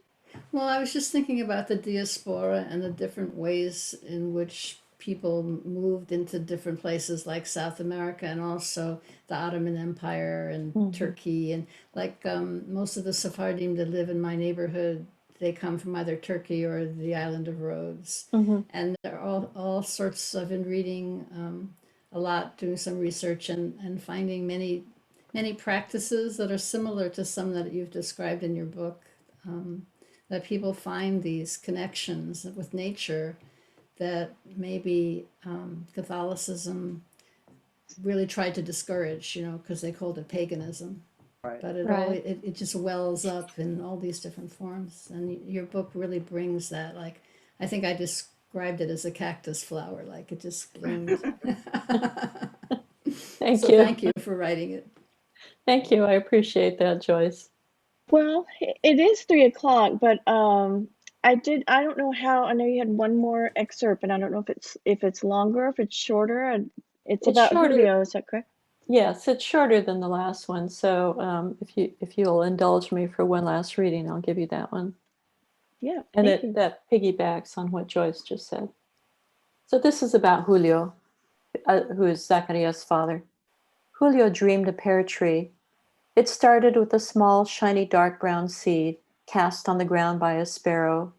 [SPEAKER 4] Well, I was just thinking about the diaspora and the different ways in which people moved into different places like South America and also the Ottoman Empire and Turkey. And like most of the Sephardim that live in my neighborhood, they come from either Turkey or the island of Rhodes. And there are all sorts. I've been reading a lot, doing some research and finding many practices that are similar to some that you've described in your book. That people find these connections with nature that maybe Catholicism really tried to discourage, you know, because they called it paganism.
[SPEAKER 3] Right.
[SPEAKER 4] But it just wells up in all these different forms. And your book really brings that, like, I think I described it as a cactus flower, like it just bloomed.
[SPEAKER 2] Thank
[SPEAKER 4] So
[SPEAKER 2] you.
[SPEAKER 4] thank you for writing it.
[SPEAKER 2] Thank you. I appreciate that, Joyce.
[SPEAKER 1] Well, it is 3 o'clock, but I don't know how. I know you had one more excerpt, and I don't know if it's longer, if it's shorter. And it's about
[SPEAKER 2] shorter.
[SPEAKER 1] Julio, is that correct?
[SPEAKER 2] Yes, it's shorter than the last one. So if you'll indulge me for one last reading, I'll give you that one.
[SPEAKER 1] Yeah,
[SPEAKER 2] And
[SPEAKER 1] thank you.
[SPEAKER 2] that piggybacks on what Joyce just said. So this is about Julio, who is Zacharias' father. Julio dreamed a pear tree. It started with a small, shiny, dark brown seed cast on the ground by a sparrow.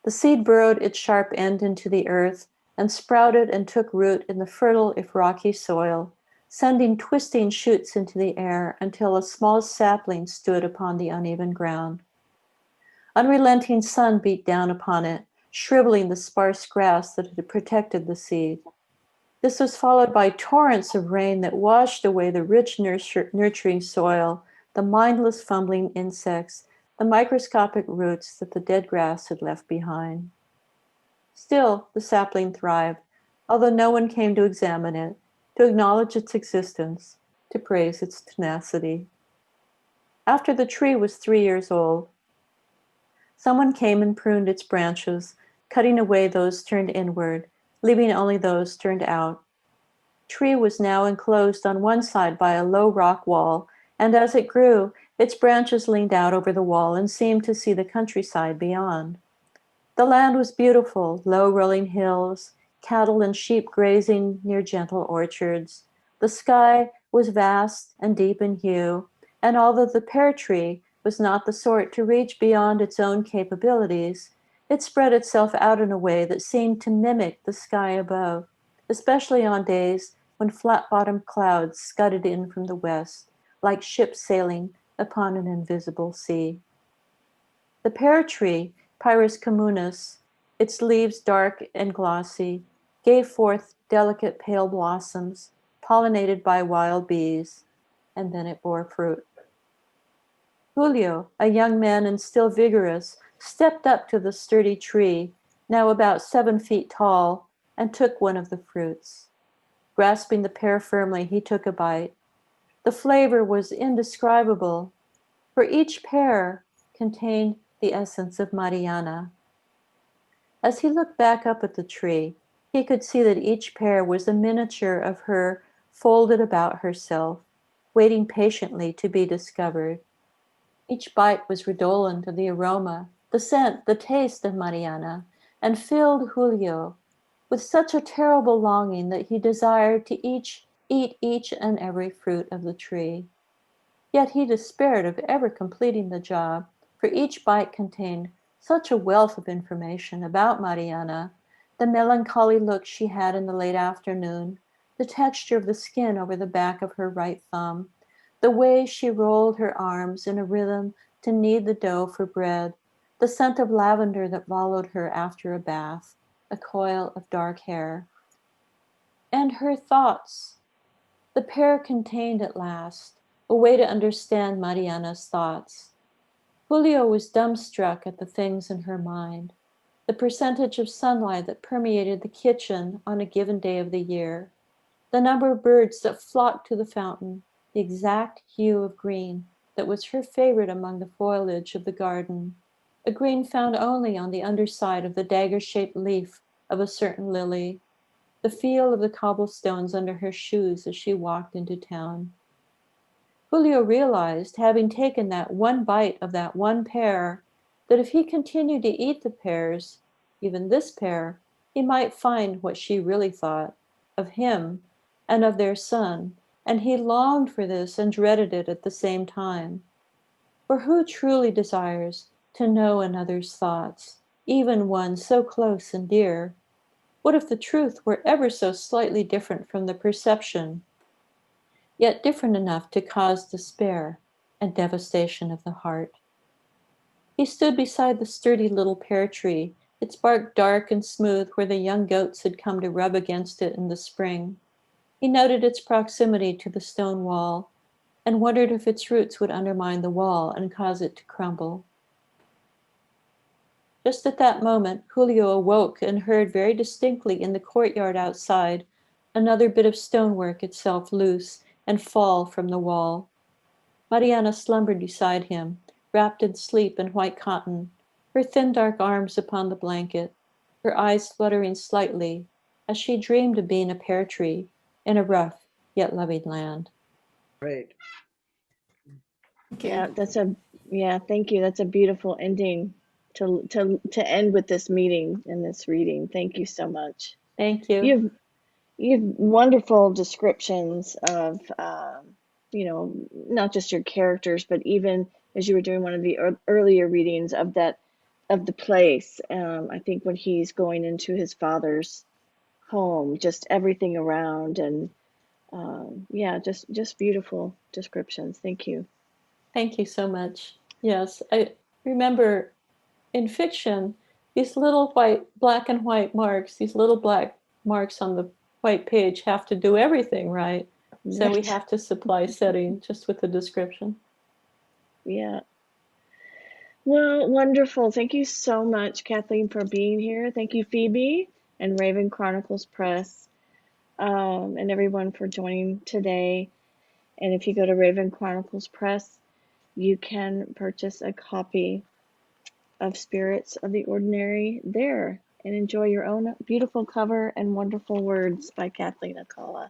[SPEAKER 2] The seed burrowed its sharp end into the earth and sprouted and took root in the fertile, if rocky, soil, sending twisting shoots into the air until a small sapling stood upon the uneven ground. Unrelenting sun beat down upon it, shriveling the sparse grass that had protected the seed. This was followed by torrents of rain that washed away the rich nurturing soil, the mindless fumbling insects, the microscopic roots that the dead grass had left behind. Still, the sapling thrived, although no one came to examine it, to acknowledge its existence, to praise its tenacity. After the tree was 3 years old, someone came and pruned its branches, cutting away those turned inward, leaving only those turned out. Tree was now enclosed on one side by a low rock wall, and as it grew, its branches leaned out over the wall and seemed to see the countryside beyond. The land was beautiful, low rolling hills, cattle and sheep grazing near gentle orchards. The sky was vast and deep in hue, and although the pear tree was not the sort to reach beyond its own capabilities, it spread itself out in a way that seemed to mimic the sky above, especially on days when flat-bottomed clouds scudded in from the west, like ships sailing upon an invisible sea. The pear tree, Pyrus communis, its leaves dark and glossy, gave forth delicate pale blossoms, pollinated by wild bees, and then it bore fruit. Julio, a young man and still vigorous, stepped up to the sturdy tree, now about 7 feet tall, and took one of the fruits. Grasping the pear firmly, he took a bite. The flavor was indescribable, for each pear contained the essence of Mariana. As he looked back up at the tree, he could see that each pear was a miniature of her folded about herself, waiting patiently to be discovered. Each bite was redolent of the aroma, the scent, the taste of Mariana, and filled Julio with such a terrible longing that he desired to eat each and every fruit of the tree. Yet he despaired of ever completing the job, for each bite contained such a wealth of information about Mariana, the melancholy look she had in the late afternoon, the texture of the skin over the back of her right thumb, the way she rolled her arms in a rhythm to knead the dough for bread, the scent of lavender that followed her after a bath, a coil of dark hair. And her thoughts. The pear contained at last a way to understand Mariana's thoughts. Julio was dumbstruck at the things in her mind, the percentage of sunlight that permeated the kitchen on a given day of the year, the number of birds that flocked to the fountain, the exact hue of green that was her favorite among the foliage of the garden, a green found only on the underside of the dagger-shaped leaf of a certain lily, the feel of the cobblestones under her shoes as she walked into town. Julio realized, having taken that one bite of that one pear, that if he continued to eat the pears, even this pear, he might find what she really thought of him and of their son, and he longed for this and dreaded it at the same time. For who truly desires to know another's thoughts, even one so close and dear? What if the truth were ever so slightly different from the perception, yet different enough to cause despair and devastation of the heart? He stood beside the sturdy little pear tree, its bark dark and smooth where the young goats had come to rub against it in the spring. He noted its proximity to the stone wall and wondered if its roots would undermine the wall and cause it to crumble. Just at that moment, Julio awoke and heard very distinctly in the courtyard outside another bit of stonework itself loose and fall from the wall. Mariana slumbered beside him, wrapped in sleep and white cotton, her thin dark arms upon the blanket, her eyes fluttering slightly, as she dreamed of being a pear tree in a rough yet loving land.
[SPEAKER 3] Great.
[SPEAKER 1] Yeah, thank you. That's a beautiful ending to end with this meeting and this reading. Thank you so much.
[SPEAKER 2] Thank you.
[SPEAKER 1] You have wonderful descriptions of not just your characters, but even as you were doing one of the earlier readings of the place. I think when he's going into his father's home, just everything around, and just beautiful descriptions. Thank you.
[SPEAKER 2] Thank you so much. Yes, I remember in fiction, these little black and white marks, these little black marks on the white page have to do everything, right? So we
[SPEAKER 1] Right.
[SPEAKER 2] have to supply setting just with the description.
[SPEAKER 1] Yeah. Well, wonderful. Thank you so much, Kathleen, for being here. Thank you, Phoebe and Raven Chronicles Press, and everyone for joining today. And if you go to Raven Chronicles Press, you can purchase a copy of Spirits of the Ordinary there and enjoy your own beautiful cover and wonderful words by Kathleen Alcalá.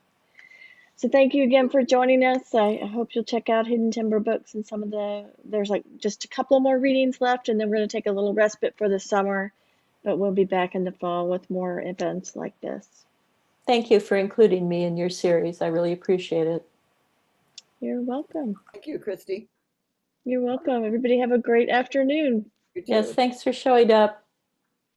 [SPEAKER 1] So thank you again for joining us. I hope you'll check out Hidden Timber Books and there's like just a couple more readings left, and then we're going to take a little respite for the summer, but we'll be back in the fall with more events like this.
[SPEAKER 2] Thank you for including me in your series. I really appreciate it.
[SPEAKER 1] You're welcome.
[SPEAKER 3] Thank you, Christy.
[SPEAKER 1] You're welcome. Everybody have a great afternoon.
[SPEAKER 3] You too.
[SPEAKER 2] Yes, thanks for showing up.